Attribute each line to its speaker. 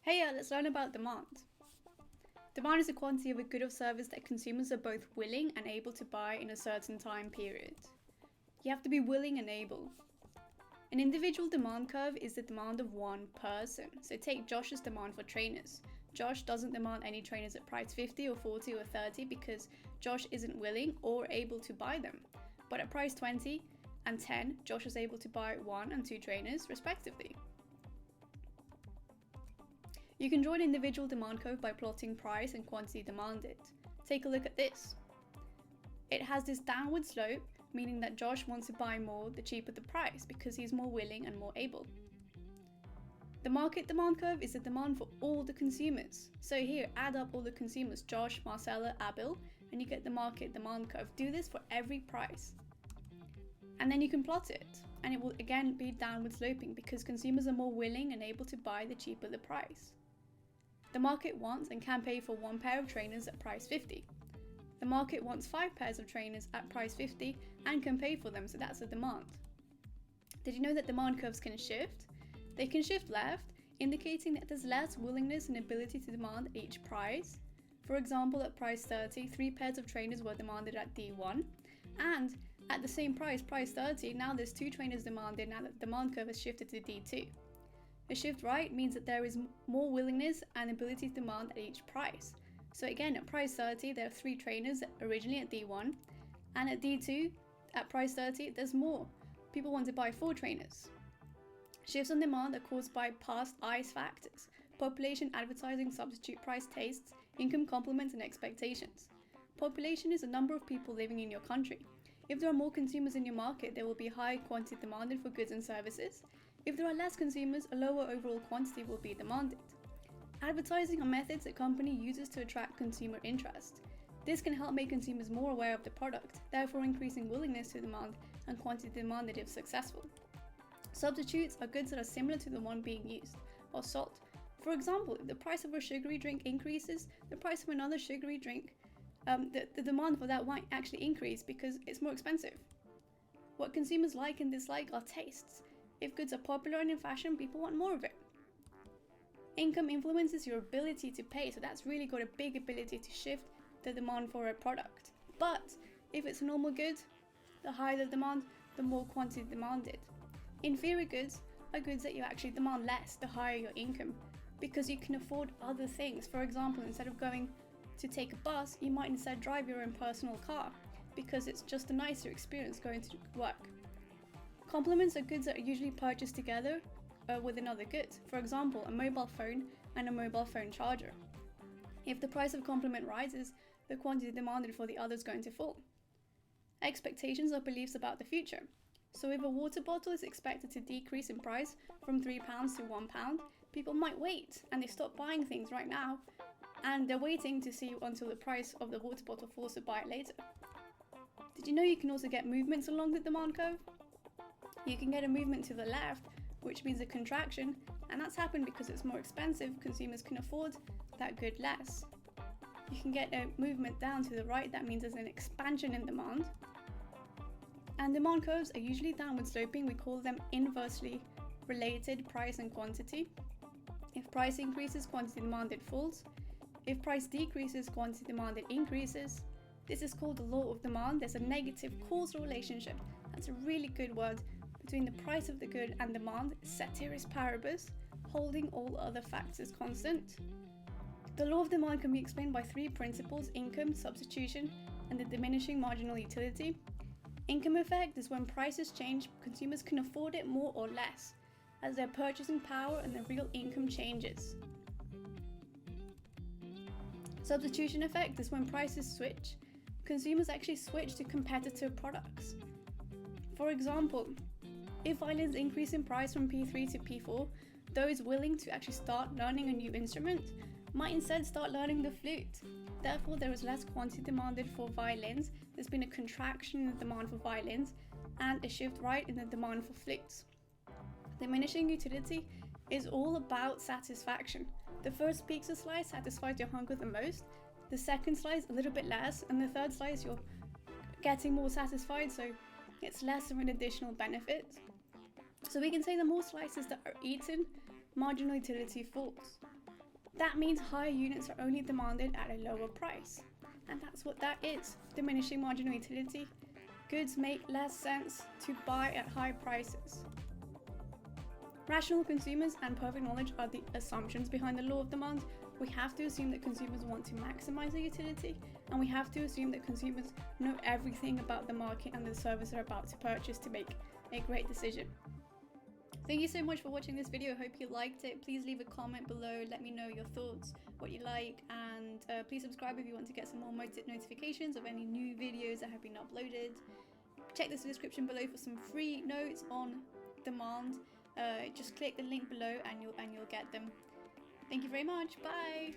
Speaker 1: Hey, let's learn about demand. Demand is the quantity of a good or service that consumers are both willing and able to buy in a certain time period. You have to be willing and able. An individual demand curve is the demand of one person. So take Josh's demand for trainers. Josh doesn't demand any trainers at price 50 or 40 or 30 because Josh isn't willing or able to buy them. But at price 20 and 10, Josh is able to buy 1 and 2 trainers respectively. You can draw an individual demand curve by plotting price and quantity demanded. Take a look at this. It has this downward slope, meaning that Josh wants to buy more the cheaper the price because he's more willing and more able. The market demand curve is the demand for all the consumers. So here, add up all the consumers, Josh, Marcella, Abil, and you get the market demand curve. Do this for every price. And then you can plot it, and it will again be downward sloping because consumers are more willing and able to buy the cheaper the price. The market wants and can pay for 1 pair of trainers at price 50. The market wants 5 pairs of trainers at price 50 and can pay for them, so that's the demand. Did you know that demand curves can shift? They can shift left, indicating that there's less willingness and ability to demand at each price. For example, at price 30, 3 pairs of trainers were demanded at D1, and at the same price, price 30, now there's 2 trainers demanded now that the demand curve has shifted to D2. A shift right means that there is more willingness and ability to demand at each price. So again, at price 30, there are 3 trainers originally at D1, and at D2, at price 30, there's more. People want to buy 4 trainers. Shifts on demand are caused by past ICE factors: population, advertising, substitute price, tastes, income, complements, and expectations. Population is the number of people living in your country. If there are more consumers in your market, there will be high quantity demanded for goods and services. If there are less consumers, a lower overall quantity will be demanded. Advertising are methods a company uses to attract consumer interest. This can help make consumers more aware of the product, therefore increasing willingness to demand and quantity demanded if successful. Substitutes are goods that are similar to the one being used, or salt. For example, if the price of a sugary drink increases, the price of another sugary drink, the demand for that won't actually increase because it's more expensive. What consumers like and dislike are tastes. If goods are popular and in fashion, people want more of it. Income influences your ability to pay, so that's really got a big ability to shift the demand for a product. But if it's a normal good, the higher the demand, the more quantity demanded. Inferior goods are goods that you actually demand less the higher your income, because you can afford other things. For example, instead of going to take a bus, you might instead drive your own personal car, because it's just a nicer experience going to work. Complements are goods that are usually purchased together with another good. For example, a mobile phone and a mobile phone charger. If the price of complement rises, the quantity demanded for the other is going to fall. Expectations are beliefs about the future. So if a water bottle is expected to decrease in price from £3 to £1, people might wait and they stop buying things right now, and they're waiting to see until the price of the water bottle falls to buy it later. Did you know you can also get movements along the demand curve? You can get a movement to the left, which means a contraction, and that's happened because it's more expensive. Consumers can afford that good less. You can get a movement down to the right, that means there's an expansion in demand. And demand curves are usually downward sloping. We call them inversely related price and quantity. If price increases, quantity demanded falls. If price decreases, quantity demanded increases. This is called the law of demand. There's a negative causal relationship. That's a really good word. Between the price of the good and demand, ceteris paribus, holding all other factors constant. The law of demand can be explained by 3 principles: income, substitution, and the diminishing marginal utility. Income effect is when prices change, consumers can afford it more or less, as their purchasing power and their real income changes. Substitution effect is when prices switch, consumers actually switch to competitor products. For example, if violins increase in price from P3 to P4, those willing to actually start learning a new instrument might instead start learning the flute. Therefore, there is less quantity demanded for violins. There's been a contraction in the demand for violins and a shift right in the demand for flutes. Diminishing utility is all about satisfaction. The first pizza slice satisfies your hunger the most, the second slice a little bit less, and the third slice you're getting more satisfied, so it's less of an additional benefit. So we can say the more slices that are eaten, marginal utility falls. That means higher units are only demanded at a lower price. And that's what that is, diminishing marginal utility. Goods make less sense to buy at high prices. Rational consumers and perfect knowledge are the assumptions behind the law of demand. We have to assume that consumers want to maximize their utility, and we have to assume that consumers know everything about the market and the service they're about to purchase to make a great decision. Thank you so much for watching this video. Hope you liked it. Please leave a comment below. Let me know your thoughts, what you like, and please subscribe if you want to get some more notifications of any new videos that have been uploaded. Check the description below for some free notes on demand. Just click the link below and you'll get them. Thank you very much. Bye.